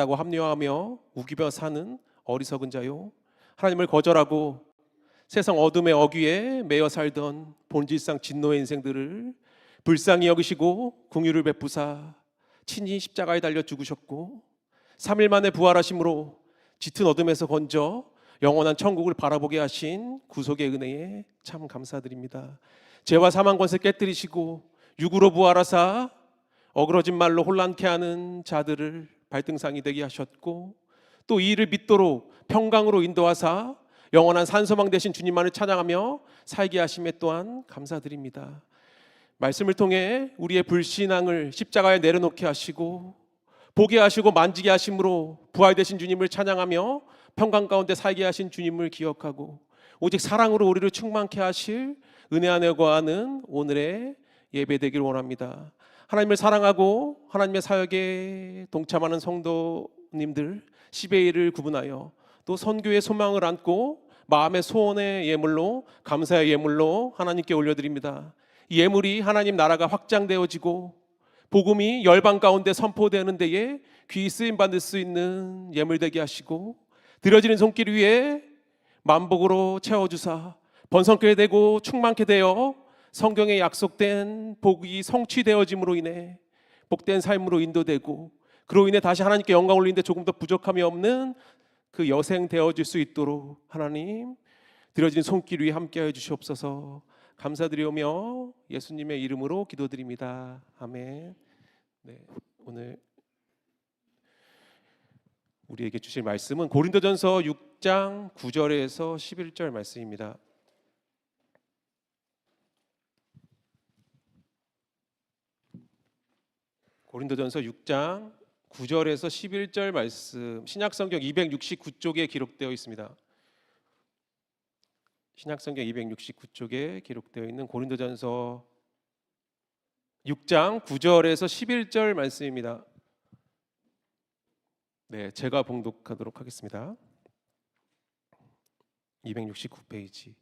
낫다고 합리화하며 우기며 사는 어리석은 자요, 하나님을 거절하고 세상 어둠의 어귀에 매여 살던 본질상 진노의 인생들을 불쌍히 여기시고 긍휼을 베푸사 친히 십자가에 달려 죽으셨고 3일 만에 부활하심으로 짙은 어둠에서 건져 영원한 천국을 바라보게 하신 구속의 은혜에 참 감사드립니다. 죄와 사망 권세 깨뜨리시고 육으로 부활하사 어그러진 말로 혼란케 하는 자들을 발등상이 되게 하셨고, 또 이 일을 믿도록 평강으로 인도하사 영원한 산소망 되신 주님만을 찬양하며 살게 하심에 또한 감사드립니다. 말씀을 통해 우리의 불신앙을 십자가에 내려놓게 하시고 보게 하시고 만지게 하심으로 부활되신 주님을 찬양하며 평강 가운데 살게 하신 주님을 기억하고 오직 사랑으로 우리를 충만케 하실 은혜 안에 거하는 오늘의 예배 되길 원합니다. 하나님을 사랑하고 하나님의 사역에 동참하는 성도님들 10의 1을 구분하여 또 선교의 소망을 안고 마음의 소원의 예물로, 감사의 예물로 하나님께 올려드립니다. 이 예물이 하나님 나라가 확장되어지고 복음이 열방 가운데 선포되는 데에 귀히 쓰임받을 수 있는 예물 되게 하시고, 드려지는 손길 위에 만복으로 채워주사 번성케 되고 충만케 되어 성경에 약속된 복이 성취되어짐으로 인해 복된 삶으로 인도되고, 그로 인해 다시 하나님께 영광 올리는데 조금 더 부족함이 없는 그 여생 되어질 수 있도록 하나님 드려진 손길 위에 함께하여 주시옵소서. 감사드리오며 예수님의 이름으로 기도드립니다. 아멘. 네, 오늘 우리에게 주실 말씀은 고린도전서 6장 9절에서 11절 말씀입니다. 고린도전서 6장 9절에서 11절 말씀, 신약성경 269쪽에 기록되어 있습니다. 신약성경 269쪽에 기록되어 있는 고린도전서 6장 9절에서 11절 말씀입니다. 네, 제가 봉독하도록 하겠습니다. 269페이지.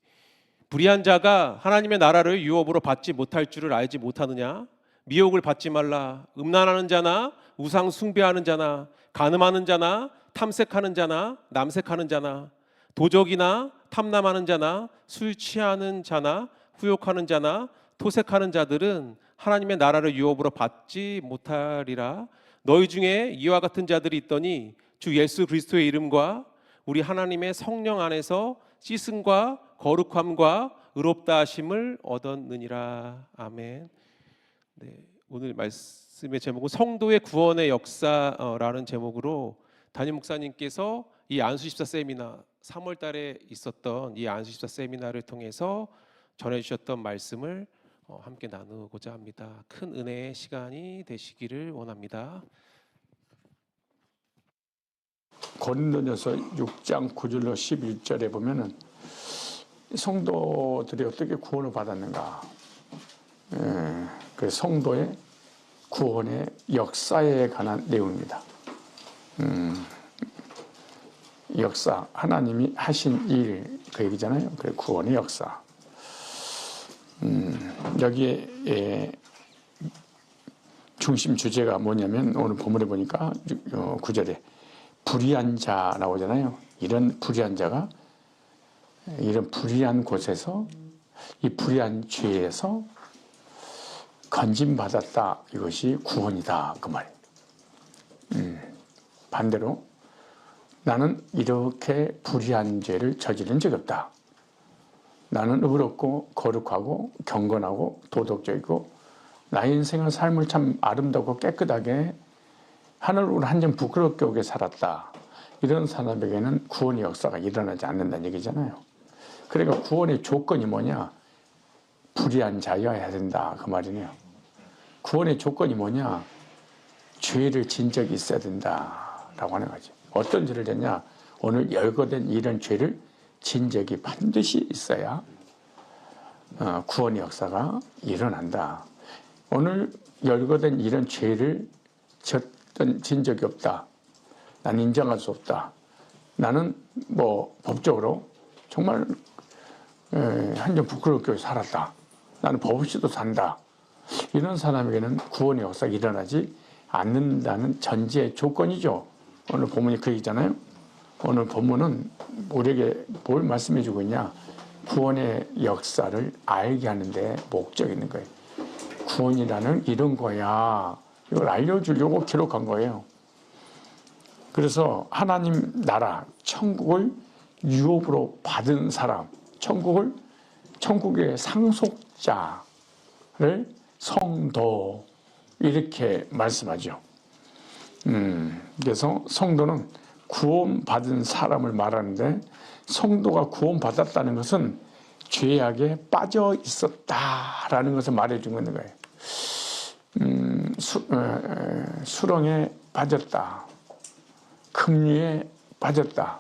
불의한 자가 하나님의 나라를 유업으로 받지 못할 줄을 알지 못하느냐? 미혹을 받지 말라. 음란하는 자나 우상 숭배하는 자나 간음하는 자나 탐색하는 자나 남색하는 자나 도적이나 탐남하는 자나 술 취하는 자나 후욕하는 자나 토색하는 자들은 하나님의 나라를 유업으로 받지 못하리라. 너희 중에 이와 같은 자들이 있더니 주 예수 그리스도의 이름과 우리 하나님의 성령 안에서 씻음과 거룩함과 의롭다 하심을 얻었느니라. 아멘. 네, 오늘 말씀의 제목은 성도의 구원의 역사라는 제목으로 담임 목사님께서 이 안수집사 세미나 3월 달에 있었던 이 안수집사 세미나를 통해서 전해주셨던 말씀을 함께 나누고자 합니다. 큰 은혜의 시간이 되시기를 원합니다. 고린도전서 6장 9절로 11절에 보면은 성도들이 어떻게 구원을 받았는가, 그 성도의 구원의 역사에 관한 내용입니다. 역사, 하나님이 하신 일, 그 얘기잖아요. 그 구원의 역사. 여기에 중심 주제가 뭐냐면 오늘 본문에 보니까 9절에 불의한 자 나오잖아요. 이런 불의한 자가 이런 불의한 곳에서 이 불의한 죄에서 건짐받았다. 이것이 구원이다. 그 말. 반대로 나는 이렇게 불의한 죄를 저지른 적이 없다. 나는 의롭고 거룩하고 경건하고 도덕적이고 나의 인생은 삶을 참 아름답고 깨끗하게 하늘으로 한 점 부끄럽게 오게 살았다. 이런 사람에게는 구원의 역사가 일어나지 않는다는 얘기잖아요. 그러니까 구원의 조건이 뭐냐? 불의한 자여야 된다. 그 말이네요. 구원의 조건이 뭐냐? 죄를 진 적이 있어야 된다라고 하는 거지. 어떤 죄를 졌냐? 오늘 열거된 이런 죄를 진 적이 반드시 있어야 구원의 역사가 일어난다. 오늘 열거된 이런 죄를 진 적이 없다. 난 인정할 수 없다. 나는 뭐 법적으로 정말 한 점 부끄럽게 살았다. 나는 법 없이도 산다. 이런 사람에게는 구원의 역사가 일어나지 않는다는 전제 조건이죠. 오늘 본문이 그 얘기잖아요. 오늘 본문은 우리에게 뭘 말씀해 주고 있냐. 구원의 역사를 알게 하는데 목적이 있는 거예요. 구원이라는 이런 거야. 이걸 알려주려고 기록한 거예요. 그래서 하나님 나라, 천국을 유업으로 받은 사람, 천국의 상속자를 성도 이렇게 말씀하죠. 그래서 성도는 구원받은 사람을 말하는데 성도가 구원받았다는 것은 죄악에 빠져 있었다라는 것을 말해준 거예요. 수렁에 빠졌다. 금리에 빠졌다.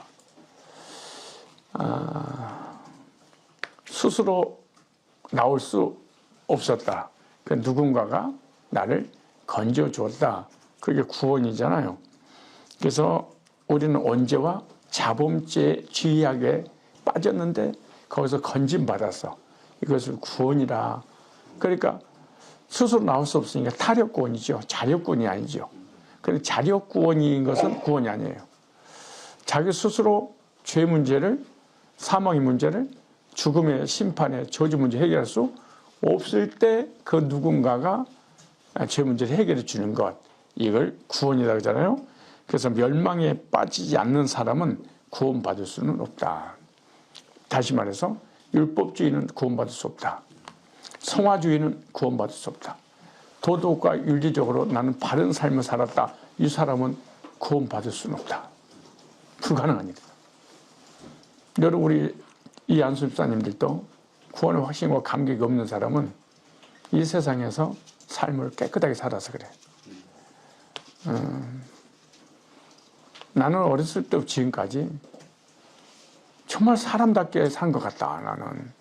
스스로 나올 수 없었다. 그 누군가가 나를 건져주었다. 그게 구원이잖아요. 그래서 우리는 언제와 자범죄 죄악에 빠졌는데 거기서 건짐받았어. 이것을 구원이라. 그러니까 스스로 나올 수 없으니까 타력구원이죠. 자력구원이 아니죠. 그런데 자력구원인 것은 구원이 아니에요. 자기 스스로 죄 문제를, 사망의 문제를, 죽음의 심판의 저주 문제 해결할 수 없을 때 그 누군가가 죄 문제를 해결해 주는 것, 이걸 구원이라고 하잖아요. 그래서 멸망에 빠지지 않는 사람은 구원받을 수는 없다. 다시 말해서 율법주의는 구원받을 수 없다. 성화주의는 구원받을 수 없다. 도덕과 윤리적으로 나는 바른 삶을 살았다. 이 사람은 구원받을 수는 없다. 불가능한 일이다. 여러분, 우리 이 안수집사님들도 구원의 확신과 감격이 없는 사람은 이 세상에서 삶을 깨끗하게 살아서 그래. 나는 어렸을 때부터 지금까지 정말 사람답게 산 것 같다. 나는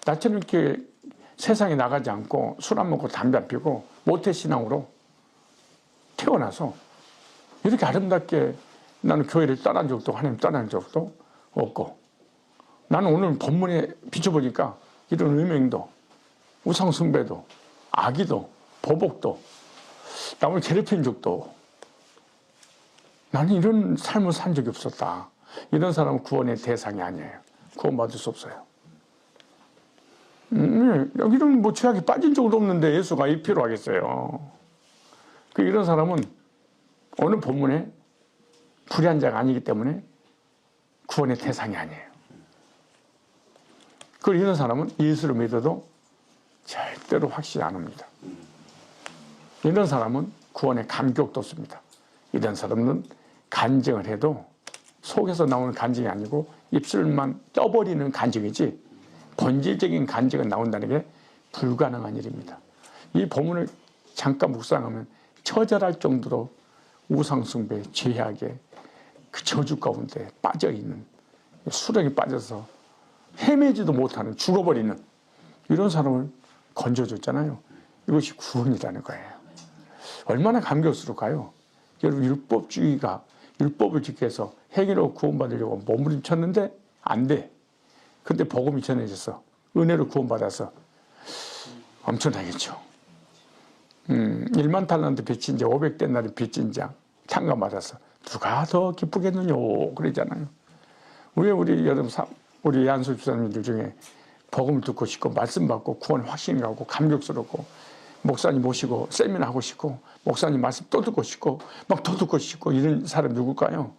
나처럼 이렇게 세상에 나가지 않고 술 안 먹고 담배 안 피고 모태신앙으로 태어나서 이렇게 아름답게 나는 교회를 떠난 적도 하나님 떠난 적도 없고, 나는 오늘 본문에 비춰보니까 이런 음행도 우상숭배도 악의도 보복도 남을 괴롭힌 적도, 나는 이런 삶을 산 적이 없었다. 이런 사람은 구원의 대상이 아니에요. 구원받을 수 없어요. 여기는 뭐 죄악에 빠진 적도 없는데 예수가 이 필요하겠어요. 이런 사람은 오늘 본문에 불의한 자가 아니기 때문에 구원의 대상이 아니에요. 그리고 이런 사람은 예수를 믿어도 절대로 확신 안 합니다. 이런 사람은 구원의 감격도 없습니다. 이런 사람은 간증을 해도 속에서 나오는 간증이 아니고 입술만 떠버리는 간증이지 본질적인 간증은 나온다는 게 불가능한 일입니다. 이 본문을 잠깐 묵상하면 처절할 정도로 우상숭배, 죄악의 그 저주 가운데 빠져있는, 수렁에 빠져서 헤매지도 못하는, 죽어버리는 이런 사람을 건져줬잖아요. 이것이 구원이라는 거예요. 얼마나 감격스러울까요? 여러분, 율법주의가 율법을 지켜서 행위로 구원받으려고 몸부림쳤는데 안 돼. 근데 복음이 전해져서 은혜로 구원받아서 엄청나겠죠. 1만 달란트 빚진 자, 500데나리 빚진 자 탕감받아서 누가 더 기쁘겠느냐 그러잖아요. 왜 우리 안수 집사님들 중에 복음을 듣고 싶고 말씀 받고 구원 확신이 가고 감격스럽고 목사님 모시고 세미나 하고 싶고 목사님 말씀 또 듣고 싶고 막 더 듣고 싶고 이런 사람 누굴까요?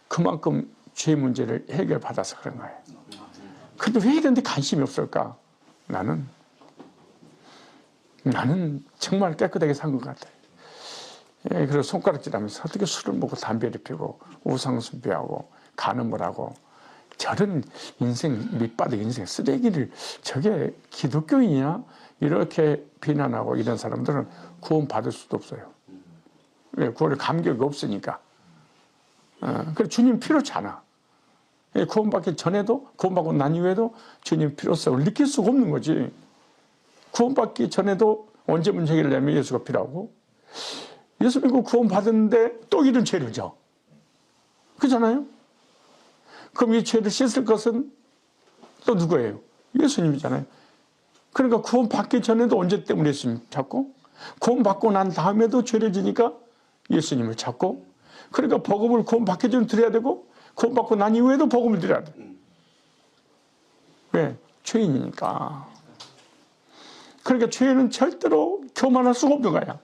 그만큼 죄 문제를 해결받아서 그런 거예요. 근데 왜 이런 데 관심이 없을까? 나는 정말 깨끗하게 산 것 같아요. 예, 그래서 손가락질하면서 어떻게 술을 먹고 담배를 피우고 우상숭배하고 간음을 하고 저런 인생 밑바닥 인생 쓰레기를 저게 기독교인이야? 이렇게 비난하고 이런 사람들은 구원받을 수도 없어요. 왜? 구원의 감격이 없으니까. 그래 주님 필요치 않아. 구원받기 전에도 구원받고 난 이후에도 주님 필요성을 느낄 수가 없는 거지. 구원받기 전에도 언제 문제 해결되면 예수가 필요하고 예수 믿고 구원받았는데 또 이런 죄를 져. 그렇잖아요? 그럼 이 죄를 씻을 것은 또 누구예요? 예수님이잖아요. 그러니까 구원받기 전에도 언제 때문에 예수님 찾고 구원받고 난 다음에도 죄를 지니까 예수님을 찾고 그러니까 복음을 구원받기 전에 드려야 되고 구원받고 난 이후에도 복음을 드려야 돼. 왜? 죄인이니까. 그러니까 죄는 절대로 교만할 수가 없는 거야.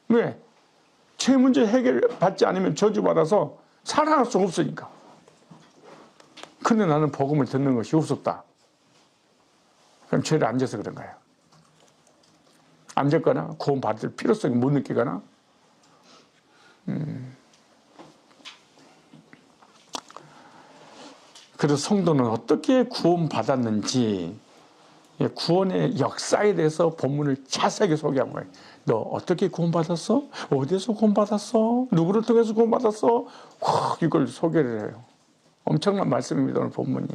왜? 죄 문제 해결받지 않으면 저주받아서 살아날 수가 없으니까. 근데 나는 복음을 듣는 것이 없었다. 그럼 죄를 안 져서 그런 거야. 안 졌거나 구원받을 필요성이 못 느끼거나. 그래서 성도는 어떻게 구원받았는지 구원의 역사에 대해서 본문을 자세하게 소개한 거예요. 너 어떻게 구원받았어? 어디에서 구원받았어? 누구를 통해서 구원받았어? 이걸 소개를 해요. 엄청난 말씀입니다. 오늘 본문이.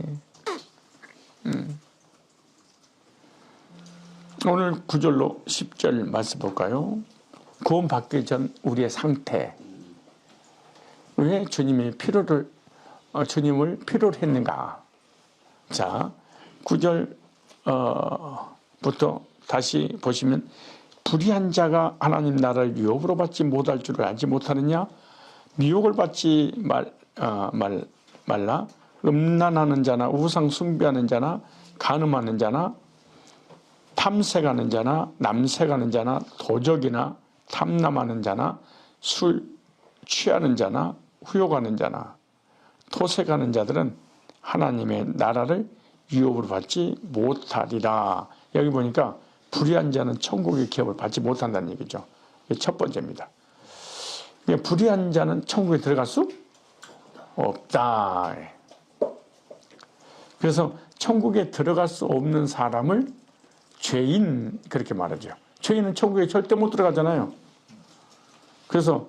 오늘 9절로 10절 말씀 볼까요? 구원받기 전 우리의 상태. 왜 주님을 필요로 했는가? 자, 9절 부터 다시 보시면 불의한 자가 하나님 나라를 유업으로 받지 못할 줄을 알지 못하느냐? 미혹을 받지 말라. 음란하는 자나 우상 숭배하는 자나 간음하는 자나 탐색하는 자나 남색하는 자나 도적이나 탐남하는 자나 술 취하는 자나 후욕하는 자나 토색하는 자들은 하나님의 나라를 유업으로 받지 못하리라. 여기 보니까 불의한 자는 천국의 기업을 받지 못한다는 얘기죠. 이게 첫 번째입니다. 불의한 자는 천국에 들어갈 수 없다. 그래서 천국에 들어갈 수 없는 사람을 죄인 그렇게 말하죠. 죄인은 천국에 절대 못 들어가잖아요. 그래서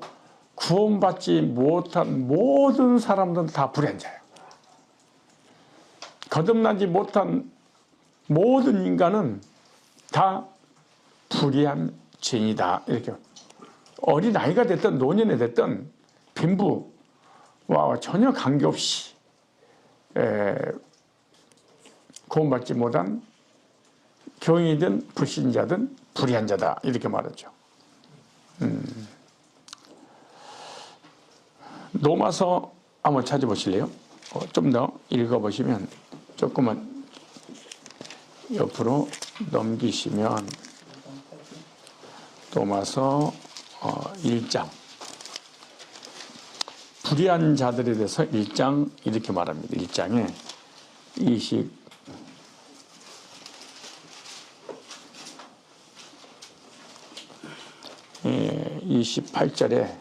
구원받지 못한 모든 사람들은 다 불의한 자예요. 거듭나지 못한 모든 인간은 다 불의한 죄인이다. 이렇게 어린아이가 됐든 노년이 됐든 빈부와 전혀 관계없이 구원받지 못한 교인이든 불신자든 불의한 자다. 이렇게 말하죠. 로마서 한번 찾아보실래요? 좀 더 읽어보시면 조금만 옆으로 넘기시면 로마서 1장 불의한 자들에 대해서 1장 이렇게 말합니다. 1장에 28절에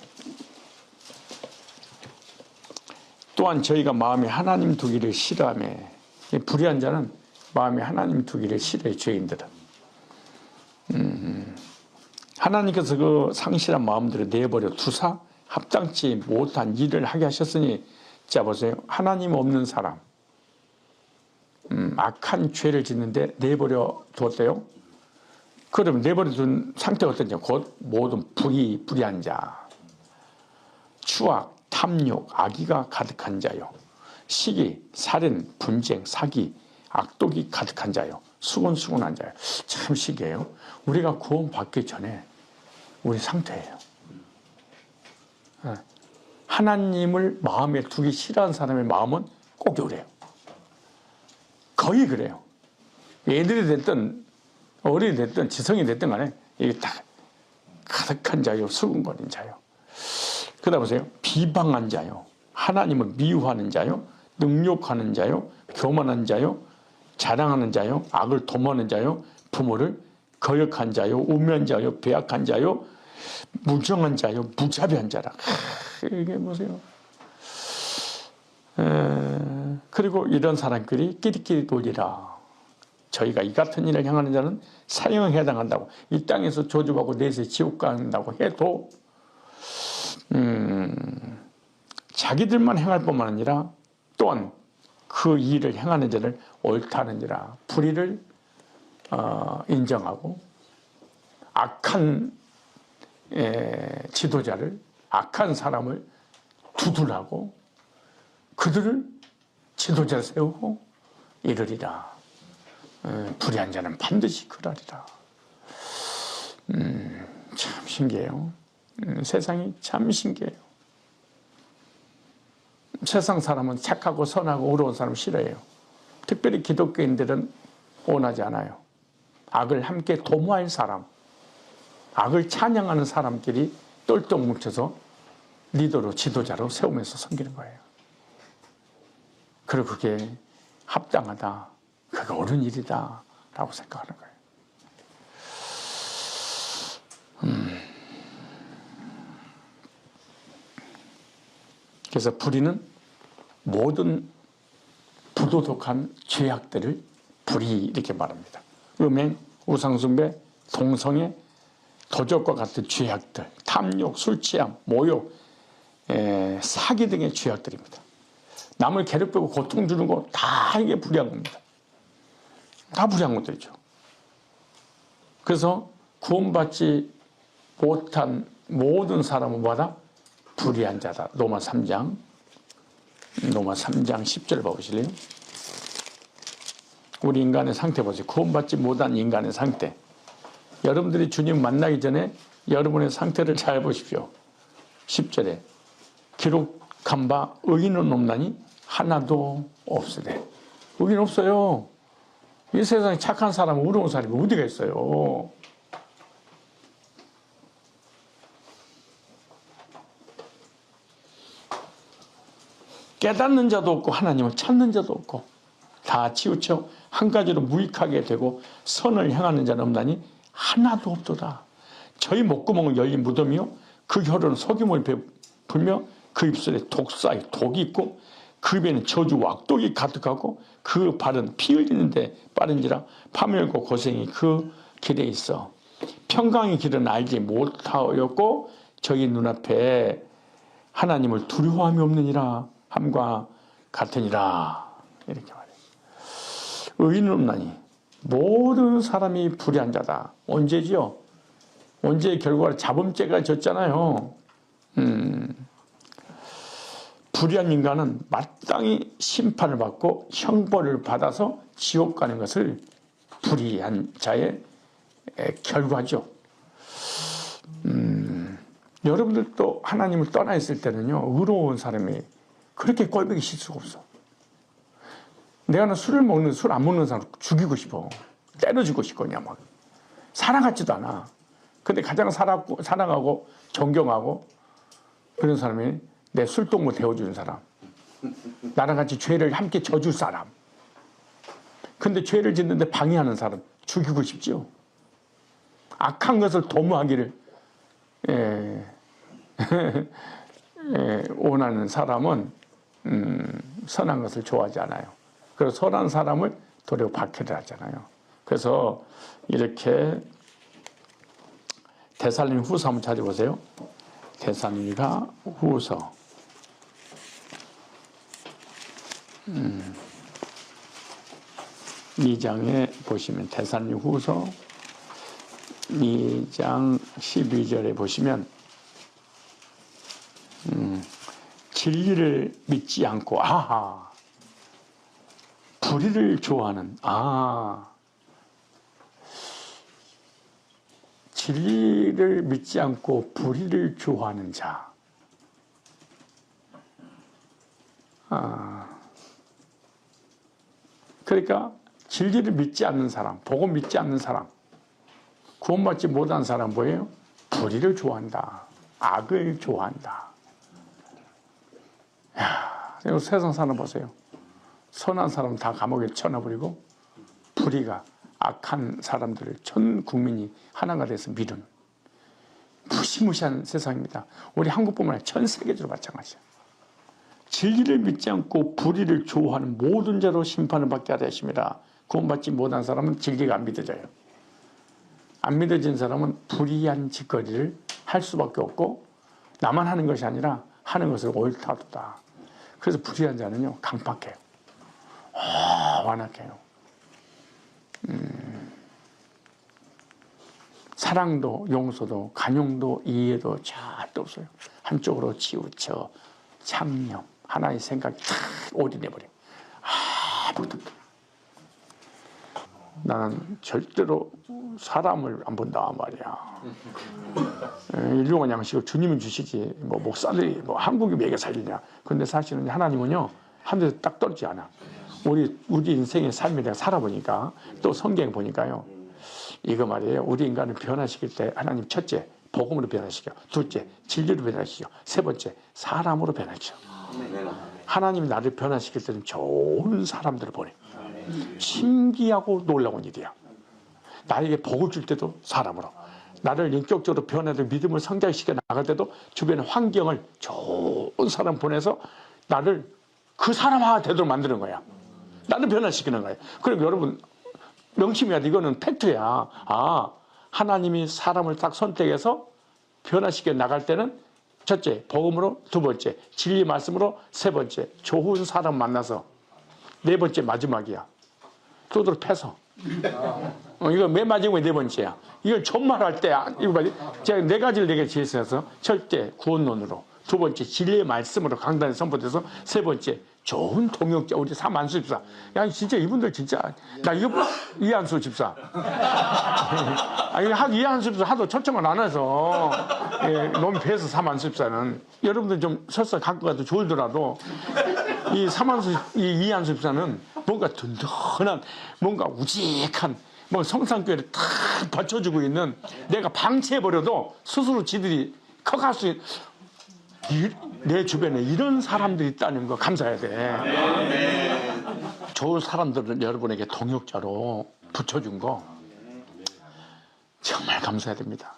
또한 저희가 마음에 하나님 두기를 싫어하며 불의한 자는 마음에 하나님 두기를 싫어해. 죄인들은 하나님께서 그 상실한 마음들을 내버려 두사 합당치 못한 일을 하게 하셨으니 자 보세요. 하나님 없는 사람 악한 죄를 짓는데 내버려 두었대요. 그럼 내버려 둔 상태가 어떤지 곧 모든 불의한 자 추악 탐욕, 악의가 가득한 자요. 시기, 살인, 분쟁, 사기, 악독이 가득한 자요. 수군수군한 자요. 참 신기해요. 우리가 구원받기 전에 우리 상태예요. 하나님을 마음에 두기 싫어하는 사람의 마음은 꼭 그래요. 거의 그래요. 애들이 됐든 어른이 됐든 지성이 됐든 간에 이게 다 가득한 자요. 수군거린 자요. 그러다 보세요. 비방한 자요. 하나님을 미워하는 자요. 능욕하는 자요. 교만한 자요. 자랑하는 자요. 악을 도모하는 자요. 부모를 거역한 자요. 우매한 자요. 배악한 자요. 무정한 자요. 무자비한 자라. 이게 보세요. 그리고 이런 사람끼리 끼리끼리 돌리라. 저희가 이 같은 일을 행하는 자는 사형에 해당한다고. 이 땅에서 저주받고 내세 지옥 간다고 해도 자기들만 행할 뿐만 아니라 또한 그 일을 행하는 자를 옳다는지라 불의를 인정하고 악한 지도자를 악한 사람을 두둔하고 그들을 지도자 세우고 이르리라. 불의한 자는 반드시 그러리라. 참 신기해요. 세상이 참 신기해요. 세상 사람은 착하고 선하고 의로운 사람 싫어해요. 특별히 기독교인들은 원하지 않아요. 악을 함께 도모할 사람, 악을 찬양하는 사람끼리 똘똘 뭉쳐서 리더로 지도자로 세우면서 섬기는 거예요. 그리고 그게 합당하다, 그게 옳은 일이다 라고 생각하는 거예요. 그래서 불의는 모든 부도덕한 죄악들을 불의 이렇게 말합니다. 음행, 우상숭배, 동성애, 도적과 같은 죄악들, 탐욕, 술취함, 모욕, 사기 등의 죄악들입니다. 남을 괴롭히고 고통 주는 거 다 이게 불의한 겁니다. 다 불의한 것들이죠. 그래서 구원받지 못한 모든 사람은 뭐다? 불의한 자다. 로마 3장 10절 봐보실래요? 우리 인간의 상태 보세요. 구원받지 못한 인간의 상태. 여러분들이 주님 만나기 전에 여러분의 상태를 잘 보십시오. 10절에 기록한 바 의인은 없나니 하나도 없으되. 의인 없어요. 이 세상에 착한 사람, 의로운 사람이 어디가 있어요? 깨닫는 자도 없고 하나님을 찾는 자도 없고 다 치우쳐 한 가지로 무익하게 되고 선을 행하는 자는 없나니 하나도 없도다. 저희 목구멍은 열린 무덤이요 그 혀로는 속임을 베풀며 그 입술에 독사의 독이 있고 그 입에는 저주 왁독이 가득하고 그 발은 피 흘리는데 빠른지라 파멸과 고생이 그 길에 있어. 평강의 길은 알지 못하였고 저희 눈앞에 하나님을 두려워함이 없느니라 함과 같으니라. 이렇게 말해요. 의인은 없나니 모든 사람이 불의한 자다. 언제지요? 언제의 결과를 자범죄가 졌잖아요. 불의한 인간은 마땅히 심판을 받고 형벌을 받아서 지옥 가는 것을 불의한 자의 결과죠. 여러분들도 하나님을 떠나 있을 때는요, 의로운 사람이 그렇게 꼴보기 싫을 수가 없어. 내가 술을 먹는, 술 안 먹는 사람 죽이고 싶어. 때려주고 싶거냐, 막. 사랑하지도 않아. 근데 가장 사랑하고 존경하고 그런 사람이 내 술동무 데워주는 사람. 나랑 같이 죄를 함께 져줄 사람. 근데 죄를 짓는데 방해하는 사람 죽이고 싶죠. 악한 것을 도모하기를 원하는 사람은 선한 것을 좋아하지 않아요. 그래서 선한 사람을 도리어 박해를 하잖아요. 그래서 이렇게 데살로니가 후서 한번 찾아보세요. 데살로니가 후서 2장에 보시면 데살로니가 후서 2장 12절에 보시면 진리를 믿지 않고 불의를 좋아하는 진리를 믿지 않고 불의를 좋아하는 자. 그러니까 진리를 믿지 않는 사람, 복음 믿지 않는 사람, 구원받지 못한 사람 뭐예요? 불의를 좋아한다. 악을 좋아한다. 세상 사람 보세요. 선한 사람 다 감옥에 쳐넣어버리고 불의가 악한 사람들을 전 국민이 하나가 돼서 미루는 무시무시한 세상입니다. 우리 한국뿐만 아니라 전 세계적으로 마찬가지야. 진리를 믿지 않고 불의를 좋아하는 모든 자로 심판을 받게 하려 하십니다. 구원받지 못한 사람은 진리가 안 믿어져요. 안 믿어진 사람은 불의한 짓거리를 할 수밖에 없고 나만 하는 것이 아니라 하는 것을 옳다도다. 그래서 불의한 자는요 강팍해요. 완악해요. 사랑도 용서도 간용도 이해도 절대 없어요. 한쪽으로 치우쳐 창념 하나의 생각이 탁 올인해버려요. 아무것도 없어요. 나는 절대로 사람을 안 본다 말이야. 일용할 양식을 주님은 주시지 뭐 목사들이 뭐 한국이 매개 살리냐. 근데 사실은 하나님은요 한 대도 딱 떨어지지 않아. 우리 인생의 삶을 내가 살아보니까 또 성경 보니까요 이거 말이에요. 우리 인간을 변화시킬 때 하나님 첫째 복음으로 변화시켜, 둘째 진리로 변화시켜, 세 번째 사람으로 변화시켜. 하나님이 나를 변화시킬 때는 좋은 사람들을 보내. 신기하고 놀라운 일이야. 나에게 복을 줄 때도 사람으로, 나를 인격적으로 변화되고 믿음을 성장시켜 나갈 때도 주변의 환경을 좋은 사람 보내서 나를 그 사람화가 되도록 만드는 거야. 나를 변화시키는 거야. 그럼 여러분 명심해야 돼. 이거는 팩트야. 아, 하나님이 사람을 딱 선택해서 변화시켜 나갈 때는 첫째 복음으로, 두 번째 진리 말씀으로, 세 번째 좋은 사람 만나서, 네 번째 마지막이야. 두드러 패서. 이거 맨 마지막에 네 번째야. 이걸 존말할 때 이거 봐. 제가 네 가지를 내게 지혜서서 첫째 구원론으로, 두 번째 진리의 말씀으로 강단에 선포돼서, 세 번째 좋은 동역자 우리 사만수 집사. 야 진짜 이분들 진짜 나 이거 이한수 집사. 아니 이한수 집사 하도 초청을 안 해서 너무 배서 사만수 집사는 여러분들 좀 설사 갖고 가도 좋을더라도 이 사만수 이 이한수 집사는 뭔가 든든한 뭔가 우직한 뭐 성산교회를 탁 받쳐주고 있는, 내가 방치해버려도 스스로 지들이 커갈 수 있는 내 주변에 이런 사람들이 있다는 거 감사해야 돼. 좋은 사람들을 여러분에게 동역자로 붙여준 거 정말 감사해야 됩니다.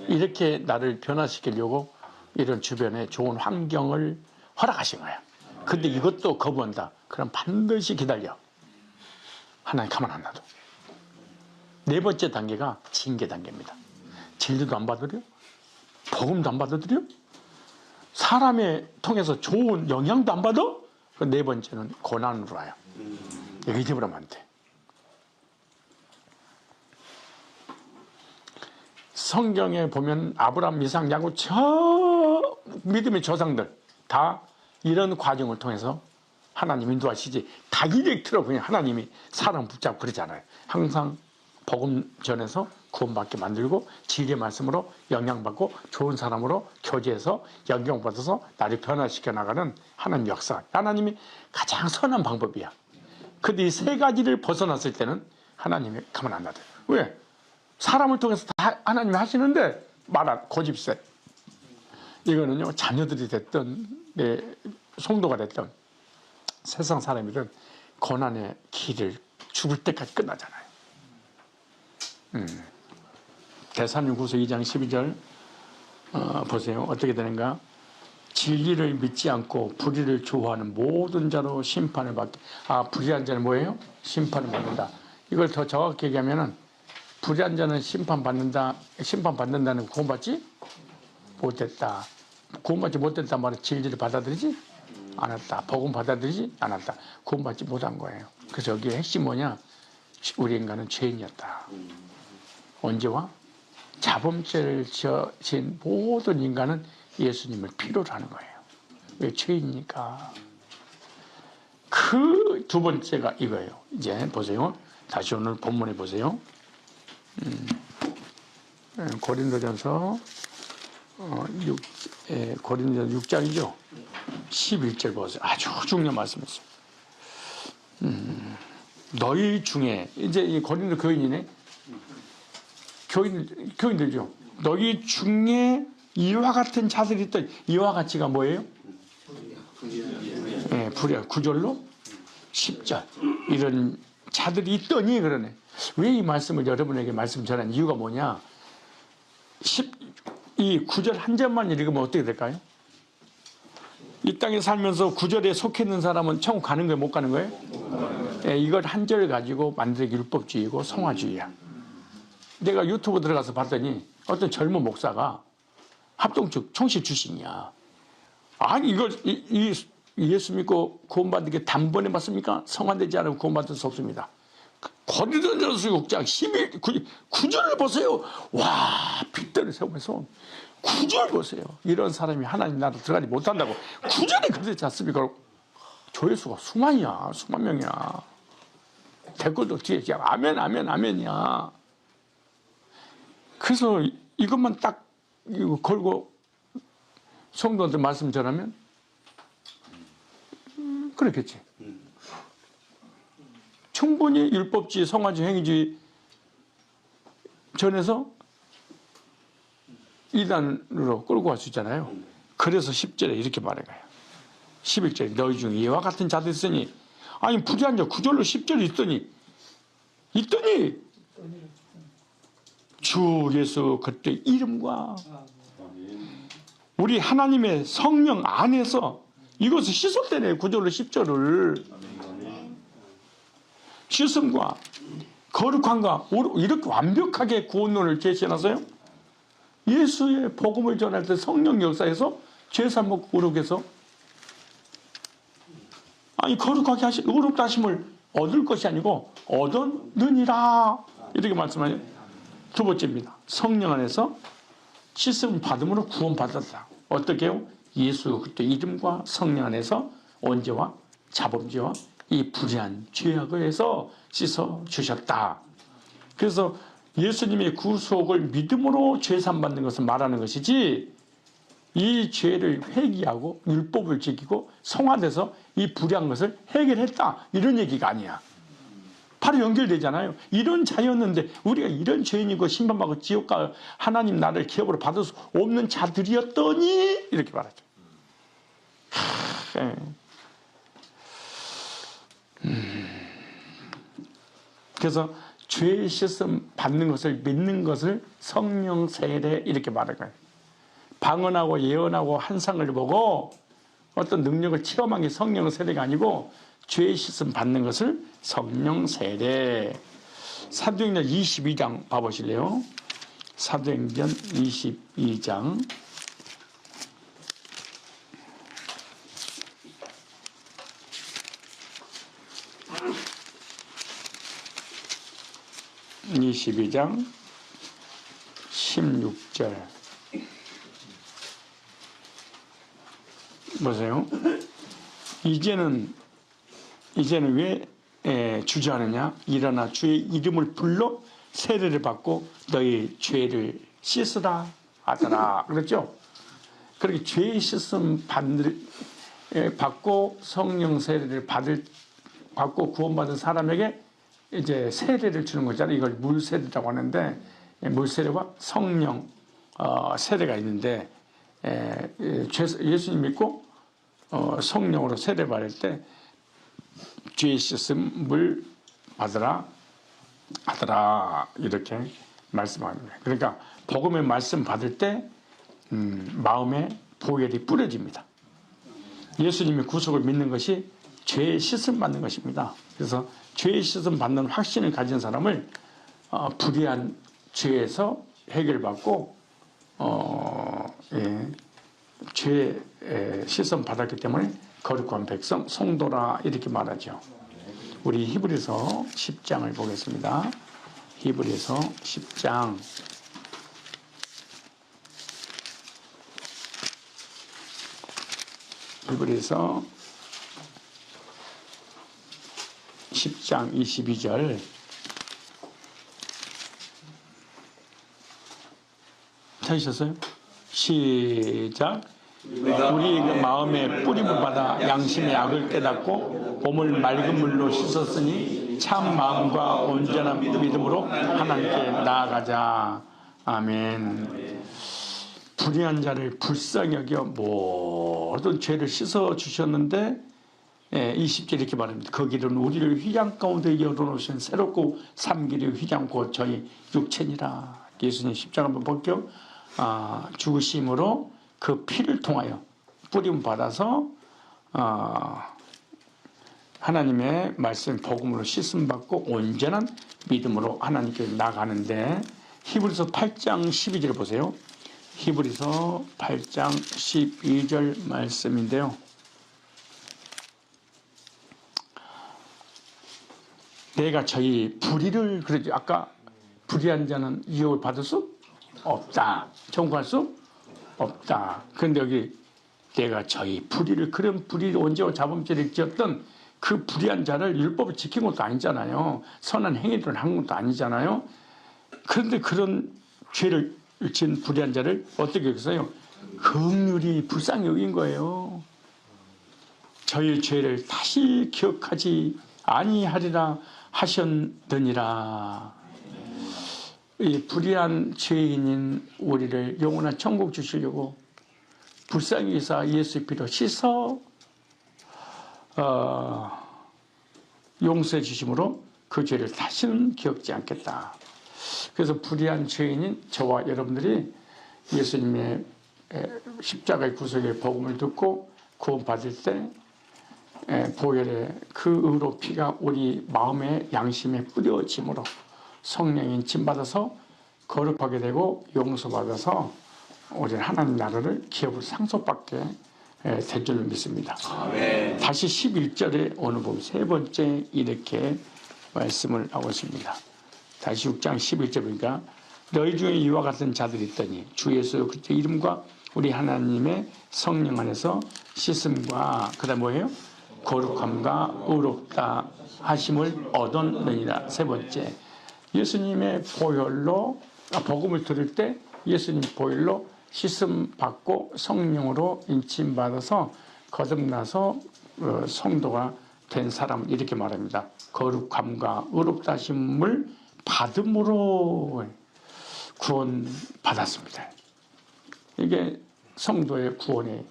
이렇게 나를 변화시키려고 이런 주변에 좋은 환경을 허락하신 거야. 근데 이것도 거부한다. 그럼 반드시 기다려. 하나님 가만 안 놔둬. 네 번째 단계가 징계 단계입니다. 진리도 안 받아들여? 복음도 안 받아들여? 사람의 통해서 좋은 영향도 안 받아? 그 네 번째는 고난으로 와요. 여기 집으로 하면 안 돼. 성경에 보면 아브라함, 이삭, 야곱 저 믿음의 조상들 다 이런 과정을 통해서 하나님 인도하시지, 다이렉트로 그냥 하나님이 사람 붙잡고 그러잖아요. 항상 복음 전해서 구원받게 만들고 진리의 말씀으로 영향받고 좋은 사람으로 교제해서 영향받아서 나를 변화시켜 나가는 하나님 역사. 하나님이 가장 선한 방법이야. 근데 이 세 가지를 벗어났을 때는 하나님이 가만 안 놔둬요. 왜? 사람을 통해서 다 하나님이 하시는데 고집세. 이거는요 자녀들이 됐든 성도가 됐든 세상 사람이든 고난의 길을 죽을 때까지 끝나잖아요. 데살로니가후서 2장 12절 보세요. 어떻게 되는가? 진리를 믿지 않고 불의를 좋아하는 모든 자로 심판을 받게. 불의한 자는 뭐예요? 심판을 받는다. 이걸 더 정확히 얘기하면은 불의한 자는 심판받는다는 구원받지 못했다. 구원받지 못했단 말은 진리를 받아들이지 않았다. 복음 받아들이지 않았다. 구원받지 못한 거예요. 그래서 여기에 핵심 뭐냐? 우리 인간은 죄인이었다. 언제와? 자범죄를 지은 모든 인간은 예수님을 필요로 하는 거예요. 왜? 죄인이니까. 그 두 번째가 이거예요. 이제 보세요. 다시 오늘 본문에 보세요. 고린도전서 6장이죠. 11절 보세요. 아주 중요한 말씀이었어요. 너희 중에, 이제 이 고린도 교인이네. 교인들죠. 너희 중에 이와 같은 자들이 있다. 이와 같이가 뭐예요? 불의야. 9절로 10절. 이런 자들이 있더니 그러네. 왜 이 말씀을 여러분에게 말씀 전한 이유가 뭐냐? 이 9절 한 절만 읽으면 어떻게 될까요? 이 땅에 살면서 9절에 속해 있는 사람은 천국 가는 거예요? 못 가는 거예요? 이걸 한 절 가지고 만들기 율법주의고 성화주의야. 내가 유튜브 들어가서 봤더니 어떤 젊은 목사가 합동측 총시 출신이야. 아니 이걸 예수 믿고 구원받는 게 단번에 받습니까? 성화되지 않으면 구원받을 수 없습니다. 고린도전서 6장 9절을 보세요. 와, 핏대를 세우면서 9절 보세요. 이런 사람이 하나님 나라 들어가지 못한다고 9절이 그렇지 않습니까? 조회수가 수만 명이야. 댓글도 뒤에 아멘 아멘 아멘이야. 그래서 이것만 딱 이거 걸고 성도한테 말씀 전하면 그렇겠지. 충분히 율법주의, 성화주의, 행위주의 전해서 이단으로 끌고 갈 수 있잖아요. 그래서 10절에 이렇게 말해가요. 11절에 너희 중에 이와 같은 자들 있으니, 아니 불의한 자 9절로 10절에 있더니 주 예수 그때 이름과 우리 하나님의 성령 안에서 이것을 씻을 때네. 9절로 10절을 씻음과 거룩함과 이렇게 완벽하게 구원론을 제시해놨어요. 예수의 복음을 전할 때 성령 역사에서 죄사함과 거룩해서 아니 거룩하게 하신 의롭다 하심을 얻을 것이 아니고 얻었느니라 이렇게 말씀하죠. 두 번째입니다. 성령 안에서 씻음 받음으로 구원받았다. 어떻게 해요? 예수 그때 이름과 성령 안에서 언제와 자범죄와 이 불의한 죄악을 해서 씻어 주셨다. 그래서 예수님의 구속을 믿음으로 죄산 받는 것을 말하는 것이지, 이 죄를 회개하고 율법을 지키고 성화돼서 이 불의한 것을 해결했다 이런 얘기가 아니야. 바로 연결되잖아요. 이런 자였는데 우리가 이런 죄인이고 심판받고 지옥과 하나님 나라를 기업으로 받을 수 없는 자들이었더니 이렇게 말하죠. 그래서 죄 씻음 받는 것을 믿는 것을 성령 세례 이렇게 말하는 거예요. 방언하고 예언하고 환상을 보고 어떤 능력을 체험한 게 성령 세례가 아니고 죄 씻음 받는 것을 성령 세례. 사도행전 22장 봐보실래요? 사도행전 22장 16절 보세요. 이제는 왜 주저하느냐? 일어나 주의 이름을 불러 세례를 받고 너희 죄를 씻으라 하더라. 그렇죠? 그렇게 죄 씻음 받고 성령 세례를 받고 구원받은 사람에게 이제 세례를 주는 거잖아요. 이걸 물세례라고 하는데, 물세례와 성령 세례가 있는데, 예수님 믿고 성령으로 세례 받을 때 죄 씻음을 받으라 하더라 이렇게 말씀합니다. 그러니까 복음의 말씀 받을 때 마음에 보혈이 뿌려집니다. 예수님의 구속을 믿는 것이 죄 씻음 받는 것입니다. 그래서 죄 씻음 받는 확신을 가진 사람을 불의한 죄에서 해결받고 죄 씻음 받았기 때문에 거룩한 백성 성도라 이렇게 말하죠. 우리 히브리서 10장을 보겠습니다. 히브리서 10장 히브리서 10장 22절 찾으셨어요? 시작. 우리 마음의 뿌림을 받아 양심의 악을 깨닫고 몸을 맑은 물로 씻었으니 참 마음과 온전한 믿음으로 하나님께 나아가자. 아멘. 불의한 자를 불쌍히 여겨 모든 죄를 씻어 주셨는데 20절 이렇게 말합니다. 그 길은 우리를 휘장 가운데 열어놓으신 새롭고 삼길의 휘장 곧 저희 육체니라. 예수님 십자가 한번 볼게요. 죽으심으로 그 피를 통하여 뿌림 받아서 하나님의 말씀 복음으로 씻음 받고 온전한 믿음으로 하나님께 나가는데, 히브리서 8장 12절 보세요. 히브리서 8장 12절 말씀인데요. 내가 저희 불의를, 그러죠. 아까 불의한 자는 유혹을 받을 수 없다. 청구할 수 없다. 그런데 여기 내가 저희 불의를, 그런 불의를 언제와 자범죄를 지었던 그 불의한 자를 율법을 지킨 것도 아니잖아요. 선한 행위를 한 것도 아니잖아요. 그런데 그런 죄를 지은 불의한 자를 어떻게 여겼어요? 긍휼히 불쌍히 여긴 거예요. 저희 죄를 다시 기억하지 아니하리라 하셨느니라. 이 불의한 죄인인 우리를 영원한 천국 주시려고 불쌍히 여기사 예수의 피로 씻어 용서해 주심으로 그 죄를 다시는 기억지 않겠다. 그래서 불의한 죄인인 저와 여러분들이 예수님의 십자가의 구속의 복음을 듣고 구원받을 때 보혈의 그 의로 피가 우리 마음의 양심에 뿌려짐으로 성령인 찜받아서 거룩하게 되고 용서받아서 우리는 하나님 나라를 기업으로 상속받게 될 줄로 믿습니다. 아멘. 다시 11절에 오늘 보면 세 번째 이렇게 말씀을 하고 있습니다. 다시 6장 11절 보니까 너희 중에 이와 같은 자들이 있더니 주 예수 그리스도의 이름과 우리 하나님의 성령 안에서 씻음과 그다음 뭐예요? 거룩함과 의롭다 하심을 얻었느니라. 세 번째, 예수님의 보혈로 복음을 들을 때 예수님 보혈로 씻음 받고 성령으로 인침 받아서 거듭나서 성도가 된 사람을 이렇게 말합니다. 거룩함과 의롭다 하심을 받음으로 구원 받았습니다. 이게 성도의 구원의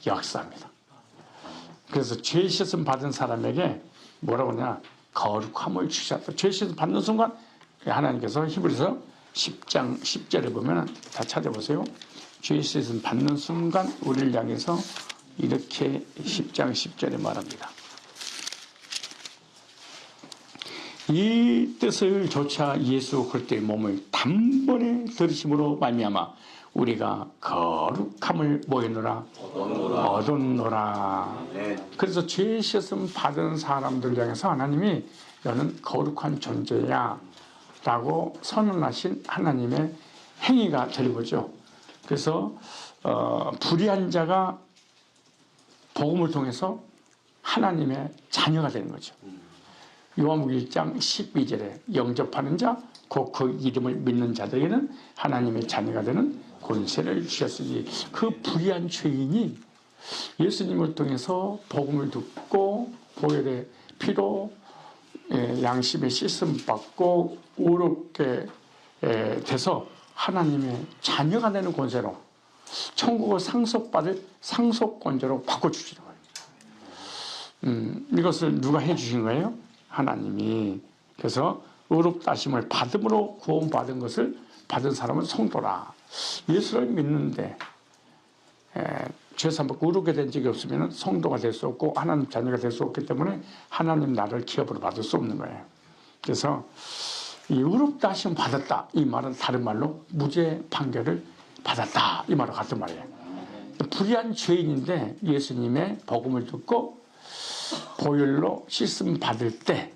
역사입니다. 그래서 죄 씻음 받은 사람에게 뭐라고 하냐? 거룩함을 주셨다. 죄 씻음 받는 순간 하나님께서 히브리서 10장 10절에 보면 다 찾아보세요. 죄 씻음 받는 순간 우리를 향해서 이렇게 10장 10절에 말합니다. 이 뜻을 조차 예수 그리스도의 몸을 단번에 들으심으로 말미암아 우리가 거룩함을 뭐했노라? 얻었노라. 그래서 죄 씻음 받은 사람들 향해서 하나님이 너는 거룩한 존재야 라고 선언하신 하나님의 행위가 되는 거죠. 그래서 불의한 자가 복음을 통해서 하나님의 자녀가 되는 거죠. 요한복음 1장 12절에 영접하는 자, 곧 그 이름을 믿는 자들에게는 하나님의 자녀가 되는 권세를 주셨으니 그 불의한 죄인이 예수님을 통해서 복음을 듣고 보혈의 피로 양심의 씻음 받고 의롭게 돼서 하나님의 자녀가 되는 권세로 천국을 상속받을 상속권자로 바꿔주시는 거예요. 이것을 누가 해주신 거예요? 하나님이. 그래서 의롭다 하심을 받음으로 구원받은 것을 받은 사람은 성도라. 예수를 믿는데 죄사 받고 의롭게 된 적이 없으면 성도가 될 수 없고 하나님 자녀가 될 수 없기 때문에 하나님 나라를 기업으로 받을 수 없는 거예요. 그래서 이 의롭다 하심을 받았다 이 말은 다른 말로 무죄 판결을 받았다 이 말과 같은 말이에요. 불의한 죄인인데 예수님의 복음을 듣고 보혈로 씻음 받을 때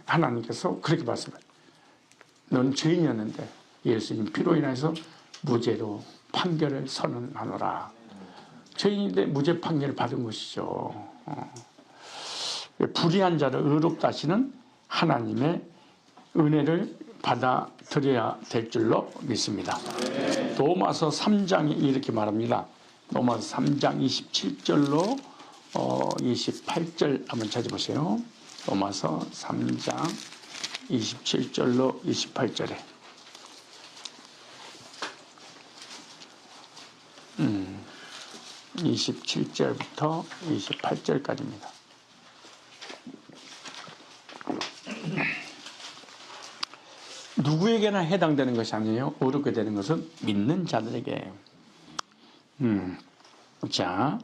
하나님께서 그렇게 말씀해요. 넌 죄인이었는데 예수님 피로 인해서 무죄로 판결을 선언하노라. 죄인인데 무죄 판결을 받은 것이죠. 불의한 자를 의롭다 하시는 하나님의 은혜를 받아들여야 될 줄로 믿습니다. 로마서 3장이 이렇게 말합니다. 로마서 3장 27절로 28절 한번 찾아보세요. 로마서 3장 27절로 28절에 27절부터 28절까지입니다. 누구에게나 해당되는 것이 아니에요. 어렵게 되는 것은 믿는 자들에게. 자,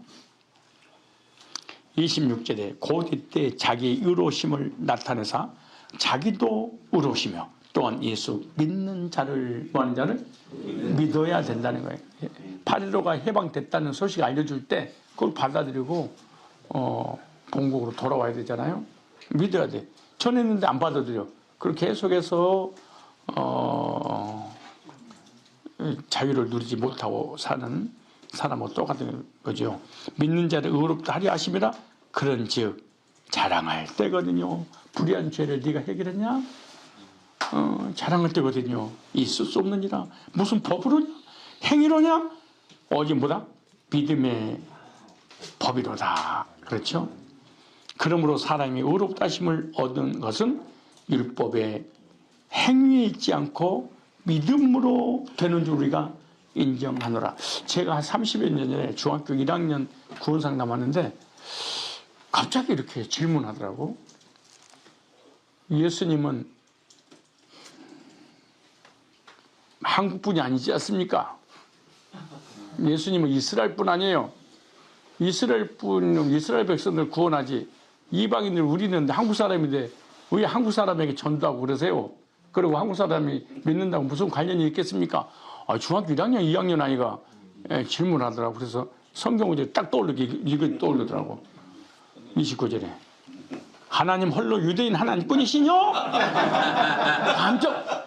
26절에 곧 이때 자기의 의로우심을 나타내사 자기도 의로우시며 또한 예수 믿는 자를 뭐하는 자를 믿어야 된다는 거예요. 바리로가 해방됐다는 소식 알려줄 때 그걸 받아들이고 본국으로 돌아와야 되잖아요. 믿어야 돼. 전했는데 안 받아들여. 그렇게 계속해서 자유를 누리지 못하고 사는 사람하고 똑같은 거죠. 믿는 자를 의롭다 하리 하심이라 그런즉 자랑할 때거든요. 불의한 죄를 네가 해결했냐? 자랑할 때거든요. 있을 수 없느니라. 무슨 법으로냐? 행위로냐? 오직 뭐다? 믿음의 법이로다. 그렇죠? 그러므로 사람이 의롭다 하심을 얻은 것은 율법의 행위에 있지 않고 믿음으로 되는 줄 우리가 인정하노라. 제가 한 30여 년 전에 중학교 1학년 구원상 남았는데 갑자기 이렇게 질문하더라고. 예수님은 한국 분이 아니지 않습니까? 예수님은 이스라엘 분 아니에요. 이스라엘 백성들 구원하지. 이방인들 우리는 한국 사람인데 왜 한국 사람에게 전도하고 그러세요? 그리고 한국 사람이 믿는다고 무슨 관련이 있겠습니까? 중학교 1학년, 2학년 아이가 질문하더라고. 그래서 성경을 이제 딱 이거 떠오르더라고. 29절에 하나님 홀로 유대인 하나님뿐이시뇨?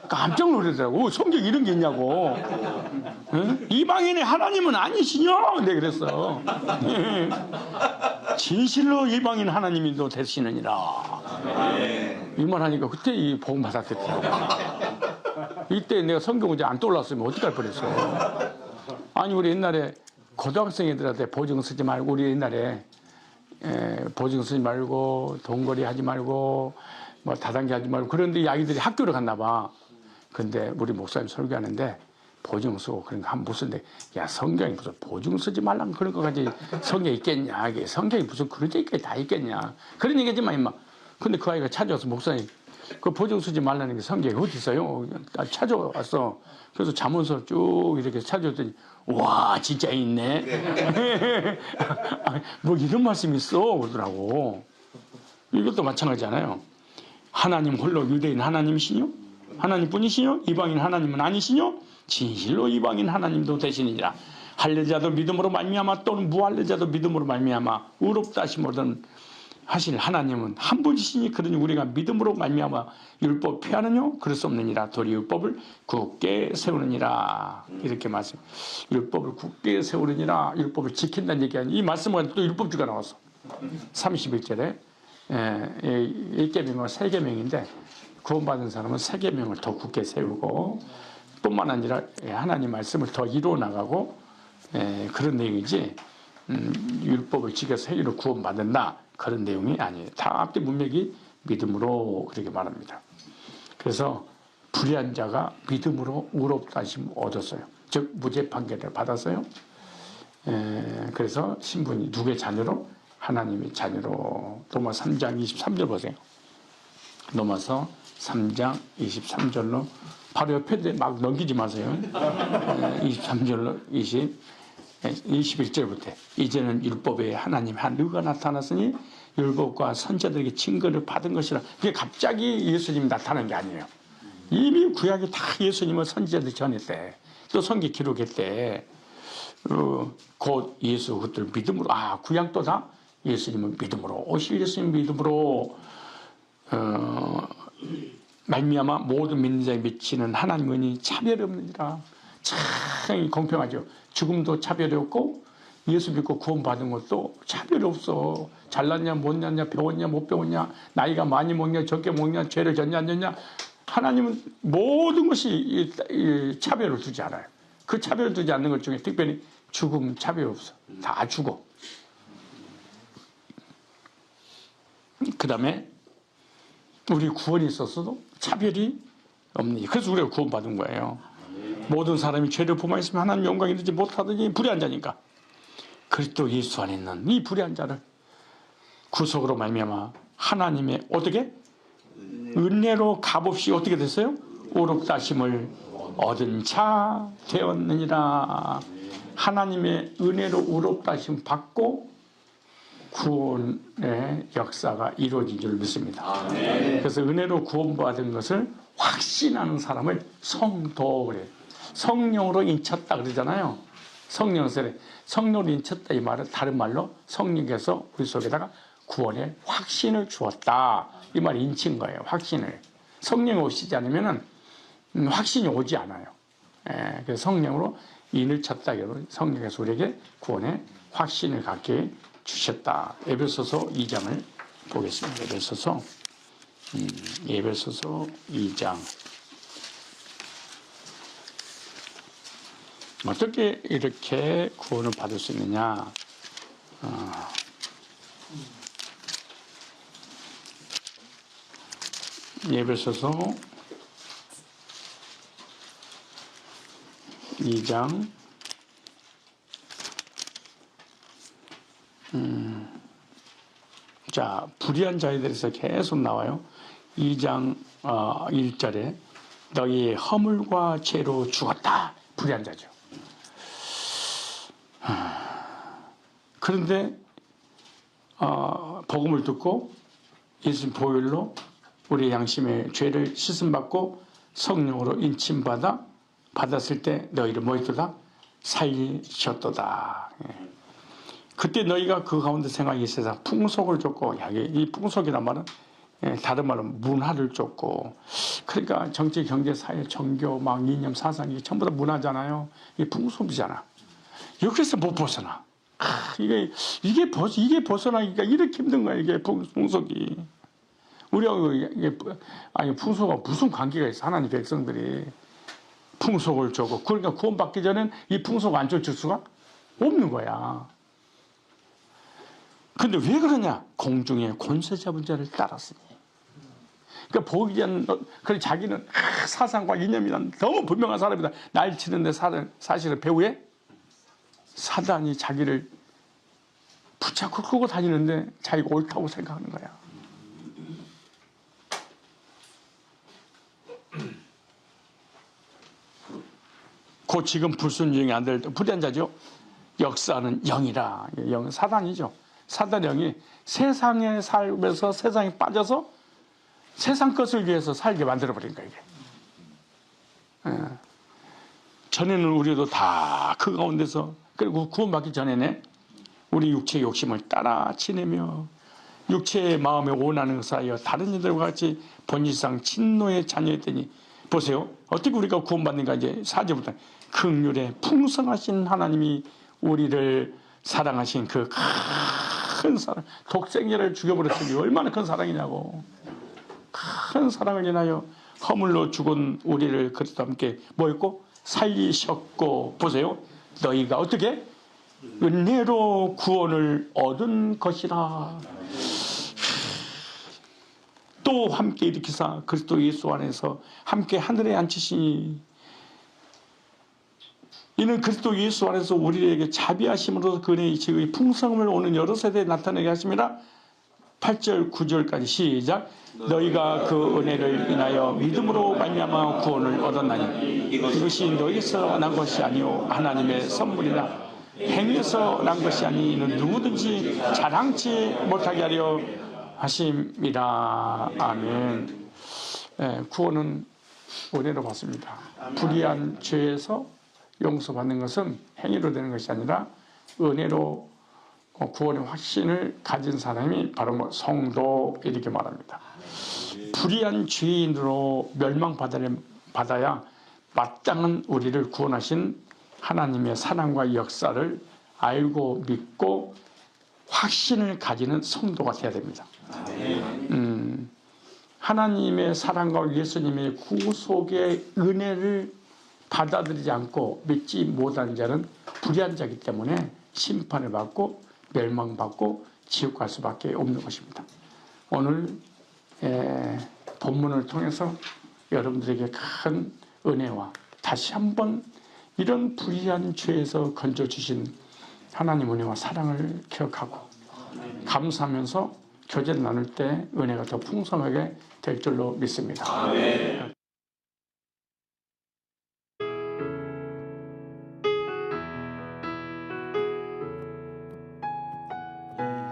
깜짝 놀라더라고. 성경 이런 게 있냐고. 응? 이방인의 하나님은 아니시뇨? 내가 그랬어. 진실로 이방인 하나님도 되시느니라. 이 말 하니까 그때 이 복음 받았겠더라고. 이때 내가 성경을 이제 안 떠올랐으면 어떡할 뻔했어. 아니 우리 옛날에 고등학생 애들한테 보증 쓰지 말고 우리 옛날에 보증 쓰지 말고 돈거리 하지 말고 뭐 다단계 하지 말고 그런데 이 아이들이 학교를 갔나 봐. 근데 우리 목사님 설교하는데 보증 쓰고 그런 거 하면 무슨데 야 성경이 무슨 보증 쓰지 말라는 그런 거까지 성경에 있겠냐. 이게 성경이 무슨 그런 게 다 있겠냐. 그런 얘기지만 임마. 근데 그 아이가 찾아와서 목사님 그 보증 쓰지 말라는 게 성경에 어디 있어요? 찾아왔어. 그래서 잠언서 쭉 이렇게 찾아왔더니 와 진짜 있네. 뭐 이런 말씀이 있어 그러더라고. 이것도 마찬가지잖아요. 하나님 홀로 유대인 하나님이시뇨? 하나님뿐이시뇨? 이방인 하나님은 아니시뇨? 진실로 이방인 하나님도 되시느니라. 할례자도 믿음으로 말미암아 또는 무할례자도 믿음으로 말미암아 의롭다 하심으로든 하실 하나님은 한 분이시니 그러니 우리가 믿음으로 말미암아 율법 폐하느뇨? 그럴 수 없느니라. 도리 율법을 굳게 세우느니라. 이렇게 말씀. 율법을 굳게 세우느니라. 율법을 지킨다는 얘기 아니. 이 말씀은 또 율법주가 나왔어. 31절에 일계명은 세계명인데 구원받은 사람은 세계명을 더 굳게 세우고 뿐만 아니라 하나님 말씀을 더 이루어 나가고 그런 내용이지 율법을 지켜서 행위로 구원받는다. 그런 내용이 아니에요. 다 앞뒤 문맥이 믿음으로 그렇게 말합니다. 그래서 불의한 자가 믿음으로 의롭다 하심 얻었어요. 즉 무죄 판결을 받았어요. 그래서 신분이 누구의 자녀로? 하나님의 자녀로. 로마서 3장 23절 보세요. 로마서 3장 23절로 바로 옆에 막 넘기지 마세요. 23절로 21절부터 이제는 율법에 하나님의 한 의가 나타났으니 율법과 선지자들에게 증거를 받은 것이라. 그게 갑자기 예수님이 나타난 게 아니에요. 이미 구약에 다 예수님은 선지자들이 전했대. 또 성경 기록했대. 곧 예수 그것들 믿음으로 구약도 다 예수님은 믿음으로 오실 예수님 믿음으로 말미암아 모든 믿는 자에 미치는 하나님의 은이 차별이 없느니라. 참 공평하죠. 죽음도 차별이 없고 예수 믿고 구원받은 것도 차별이 없어. 잘났냐 못났냐 배웠냐 못 배웠냐 나이가 많이 먹냐 적게 먹냐 죄를 졌냐 안 졌냐 하나님은 모든 것이 차별을 두지 않아요. 그 차별을 두지 않는 것 중에 특별히 죽음 차별이 없어. 다 죽어. 그 다음에 우리 구원이 있었어도 차별이 없니. 그래서 우리가 구원받은 거예요. 모든 사람이 죄를 범하였으면 하나님 영광이 되지 못하더니 불의한 자니까. 그리스도 예수 안에 있는 이 불의한 자를 구속으로 말미암아 하나님의 어떻게? 은혜로 값없이 어떻게 됐어요? 의롭다 하심을 얻은 자 되었느니라. 하나님의 은혜로 의롭다 하심 받고 구원의 역사가 이루어진 줄 믿습니다. 그래서 은혜로 구원받은 것을 확신하는 사람을 성도 그래요. 성령으로 인쳤다 그러잖아요. 성령으로 인쳤다 이 말은 다른 말로 성령께서 우리 속에다가 구원의 확신을 주었다. 이 말이 인친 거예요. 확신을. 성령이 오시지 않으면 확신이 오지 않아요. 그래서 성령으로 인을 쳤다. 성령께서 우리에게 구원의 확신을 갖게 주셨다. 에베소서 2장을 보겠습니다. 에베소서 2장. 어떻게 이렇게 구원을 받을 수 있느냐? 에베소서 2장 자, 불의한 자에 대해서 계속 나와요. 2장 1절에 너희의 허물과 죄로 죽었다. 불의한 자죠. 그런데 복음을 듣고 예수님 보혈로 우리 양심의 죄를 씻음받고 성령으로 받았을 때 너희를 뭐 했도다? 살리셨도다. 그때 너희가 그 가운데 생각이 있어서 풍속을 줬고, 이 풍속이란 말은 다른 말로 문화를 줬고, 그러니까 정치, 경제, 사회, 종교, 막 이념, 사상이 전부 다 문화잖아요. 이게 풍속이잖아. 여기서 못 벗어나. 이게 벗어나기가 이렇게 힘든 거야. 이게 풍속이. 우리하고 풍속과 무슨 관계가 있어? 하나님 백성들이 풍속을 주고, 그러니까 구원받기 전엔 이 풍속 안 줄 수가 없는 거야. 근데 왜 그러냐? 공중의 권세 잡은 자를 따랐으니. 그러니까 보기 전, 그래 자기는 사상과 이념이란 너무 분명한 사람이다. 날 치는데 사실은 배후에 사단이 자기를 붙잡고 끌고 다니는데 자기가 옳다고 생각하는 거야. 그 지금 불순종이 안 될 때 불의한 자죠. 역사는 영이라. 영은 사단이죠. 사단 영이 세상에 살면서 세상에 빠져서 세상 것을 위해서 살게 만들어버린 거예요. 전에는 우리도 다 그 가운데서, 그리고 구원받기 전에는 우리 육체의 욕심을 따라 지내며 육체의 마음에 원하는 것하여 다른 이들과 같이 본질상 진노의 자녀였더니, 보세요. 어떻게 우리가 구원받는가? 이제 4절부터 긍휼에 풍성하신 하나님이 우리를 사랑하신 그 큰 사랑, 독생자를 죽여버렸으니 얼마나 큰 사랑이냐고. 큰 사랑을 인하여 허물로 죽은 우리를 그리스도와 함께 뭐였고? 살리셨고. 보세요. 너희가 어떻게? 은혜로 구원을 얻은 것이라. 또 함께 일으키사 그리스도 예수 안에서 함께 하늘에 앉히시니, 이는 그리스도 예수 안에서 우리에게 자비하심으로 그의 지의 풍성함을 오는 여러 세대에 나타내게 하심이라. 8절 9절까지 시작. 너희가 그 은혜를 인하여 믿음으로 말미암아 구원을 얻었나니 이것이 너희에서 난 것이 아니요 하나님의 선물이라. 행위에서 난 것이 아니 이는 누구든지 자랑치 못하게 하려 하심이라. 아멘. 구원은 은혜로 받습니다. 불의한 죄에서 용서받는 것은 행위로 되는 것이 아니라 은혜로 구원의 확신을 가진 사람이 바로 성도, 이렇게 말합니다. 불의한 죄인으로 멸망받아야 마땅한 우리를 구원하신 하나님의 사랑과 역사를 알고 믿고 확신을 가지는 성도가 되어야 됩니다. 하나님의 사랑과 예수님의 구속의 은혜를 받아들이지 않고 믿지 못한 자는 불의한 자이기 때문에 심판을 받고 멸망받고 지옥 갈 수밖에 없는 것입니다. 오늘 본문을 통해서 여러분들에게 큰 은혜와 다시 한번 이런 불의한 죄에서 건져주신 하나님 은혜와 사랑을 기억하고 감사하면서 교제를 나눌 때 은혜가 더 풍성하게 될 줄로 믿습니다. 아멘.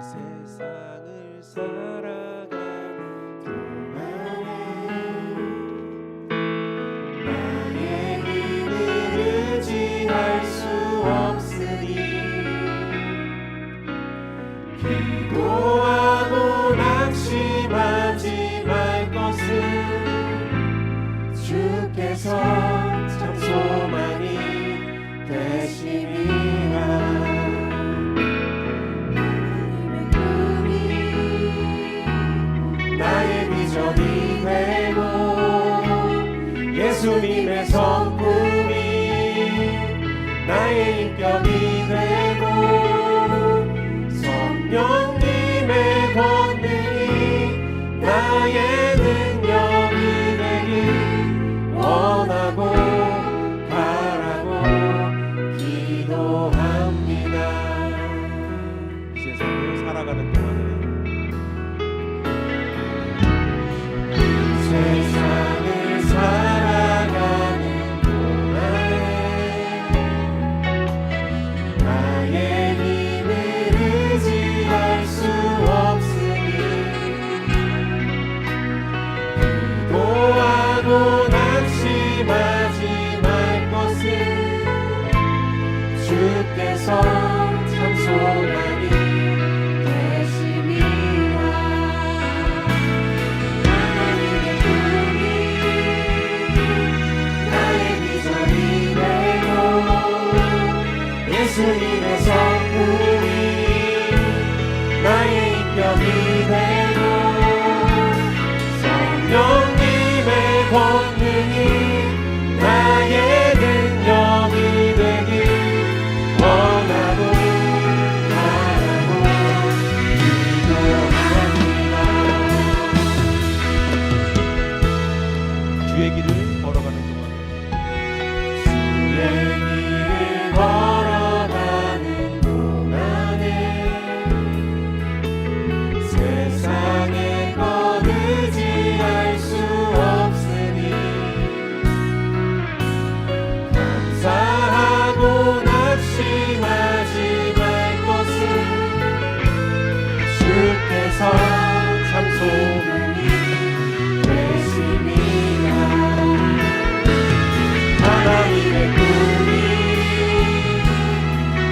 세상을 살아가는 동안에 나의 힘을 의지할 수 없으니 기도하고 낙심하지 말 것은 주께서 참 소망이 되시리라. 살아가는 동안에 세상을 살아가는 동안에 나의 힘을 의지할 수 없으니 기도하고 낙심하지 말 것을 주께서 참 소망이 되심이라. 하나님의 꿈이 나의 비전이 되고 예수님의 성품이 나의 인격이 되고 성령님의 권능이 나의 능력이 되길 원하고 바라고 기도합니다. 주의 길을 걸어가는 동안에 주의 길을 걸어가는 동안에 세상의 것 의지할 수 없으니 감사하고 낙심하지 말 것을 주께서 참 소망이 되심이라. 하나님의 꿈이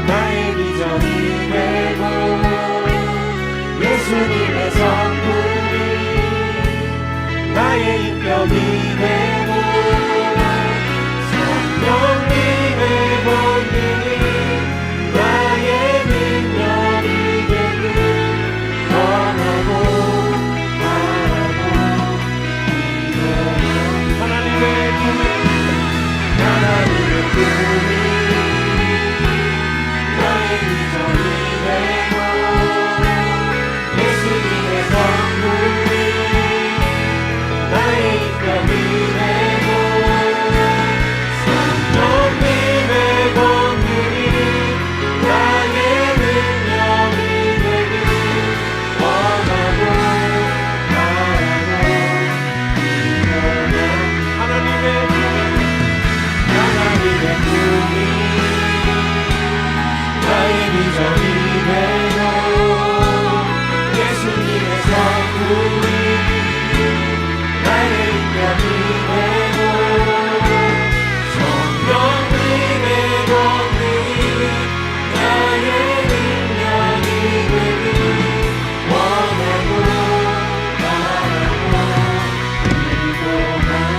나의 비전이 되고 예수님의 성품이 나의 인격이 되고 성령님의 권능이 나의 능력이 되길 원하고 바라고 기도합니다. 하나님의 꿈이 나의 비전이 되고 예수님의 성품이 나의 인격이 되고 성령님의 권능이 나의 능력이 되길 원하고 바라고 기도합니다. 하나님의 꿈이 나의 비전이 되고 예수님의 성품이 나의 인격이 되고 성령님의 권능이 나의 능력이 되길 원하고 바라고 기도합니다.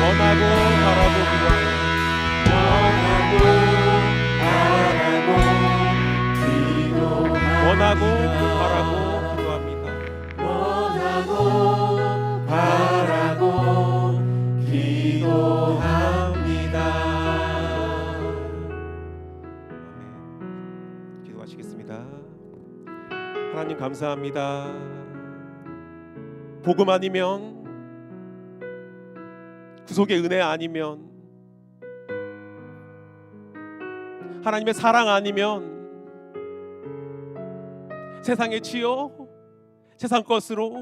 원하고 바라고 기도하는 원하고 바라고 기도합니다. 원하고 바라고 기도합니다. 아멘. 기도하시겠습니다. 하나님 감사합니다. 복음 아니면 구속의 은혜 아니면 하나님의 사랑 아니면 세상에 치여 세상 것으로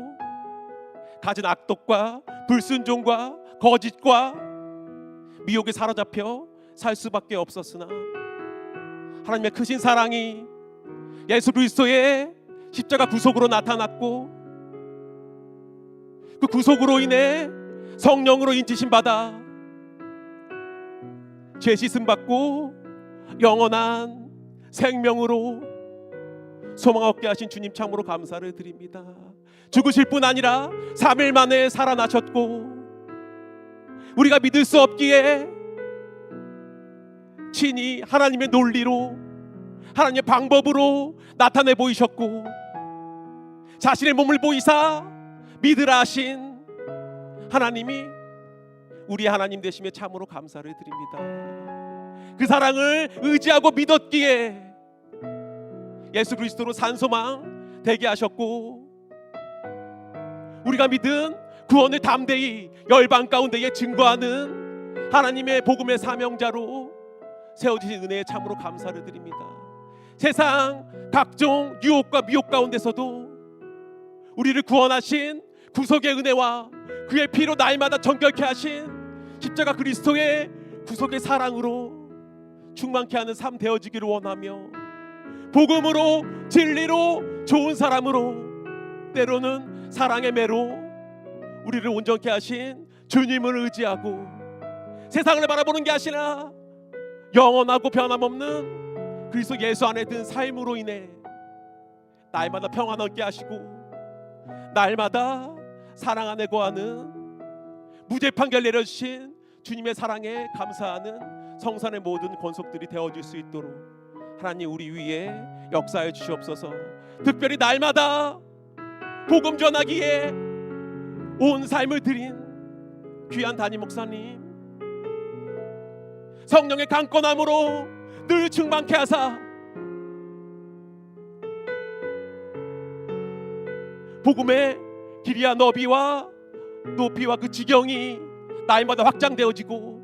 가진 악독과 불순종과 거짓과 미혹에 사로잡혀 살 수밖에 없었으나 하나님의 크신 사랑이 예수 그리스도의 십자가 구속으로 나타났고 그 구속으로 인해 성령으로 인치심 받아 죄 씻음 받고 영원한 생명으로 소망 얻게 하신 주님 참으로 감사를 드립니다. 죽으실 뿐 아니라 3일 만에 살아나셨고 우리가 믿을 수 없기에 친히 하나님의 논리로 하나님의 방법으로 나타내 보이셨고 자신의 몸을 보이사 믿으라 하신 하나님이 우리 하나님 되심에 참으로 감사를 드립니다. 그 사랑을 의지하고 믿었기에 예수 그리스도로 산소망 되게 하셨고 우리가 믿은 구원을 담대히 열방 가운데에 증거하는 하나님의 복음의 사명자로 세워주신 은혜에 참으로 감사를 드립니다. 세상 각종 유혹과 미혹 가운데서도 우리를 구원하신 구속의 은혜와 그의 피로 날마다 정결케 하신 십자가 그리스도의 구속의 사랑으로 충만케 하는 삶 되어지기를 원하며 복음으로 진리로 좋은 사람으로 때로는 사랑의 매로 우리를 온전케 하신 주님을 의지하고 세상을 바라보는 게 아니라 영원하고 변함없는 그리스도 예수 안에 든 삶으로 인해 날마다 평안 얻게 하시고 날마다 사랑 안에 거하는 무죄 판결 내려주신 주님의 사랑에 감사하는 성산의 모든 권속들이 되어질 수 있도록 하나님 우리 위에 역사해 주시옵소서. 특별히 날마다 복음 전하기에 온 삶을 드린 귀한 담임 목사님 성령의 강건함으로 늘 충만케 하사 복음의 길이와 너비와 높이와 그 지경이 날마다 확장되어지고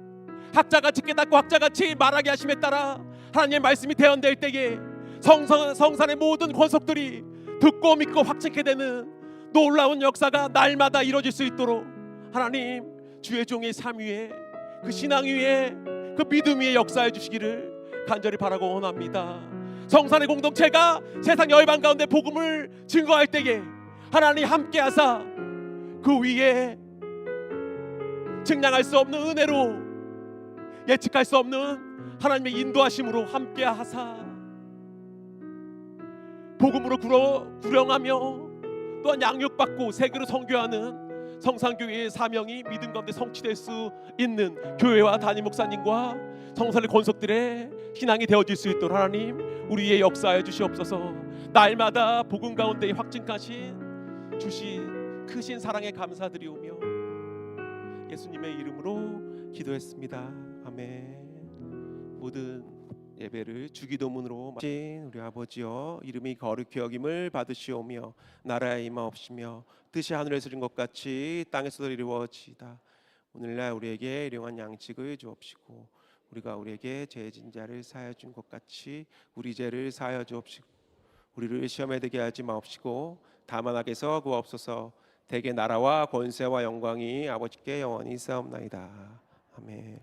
학자같이 깨닫고 학자같이 말하게 하심에 따라 하나님의 말씀이 대언될 때에 성산의 모든 권속들이 듣고 믿고 확증케 되는 놀라운 역사가 날마다 이루어질 수 있도록 하나님 주의 종의 삶 위에 그 신앙 위에 그 믿음 위에 역사해 주시기를 간절히 바라고 원합니다. 성산의 공동체가 세상 열방 가운데 복음을 증거할 때에 하나님 함께 하사 그 위에 증량할 수 없는 은혜로 예측할 수 없는 하나님의 인도하심으로 함께 하사 복음으로 구령하며 또한 양육받고 세계로 선교하는 성산교회의 사명이 믿음 가운데 성취될 수 있는 교회와 담임 목사님과 성산의 권속들의 신앙이 되어질 수 있도록 하나님 우리의 역사해 주시옵소서. 날마다 복음 가운데 확증하신 주신 크신 사랑에 감사드리오며 예수님의 이름으로 기도했습니다. 아멘. 모든 예배를 주기도문으로 마친 우리 아버지여 이름이 거룩히 여김을 받으시오며 나라의 임하옵시며 뜻이 하늘에서 이룬 것 같이 땅에서도 이루어지이다. 오늘날 우리에게 일용할 양식을 주옵시고 우리가 우리에게 죄 진 자를 사하여 준 것 같이 우리 죄를 사하여 주옵시고 우리를 시험에 들게 하지 마옵시고 다만 악에서 구하옵소서. 대개 나라와 권세와 영광이 아버지께 영원히 있사옵나이다. 아멘.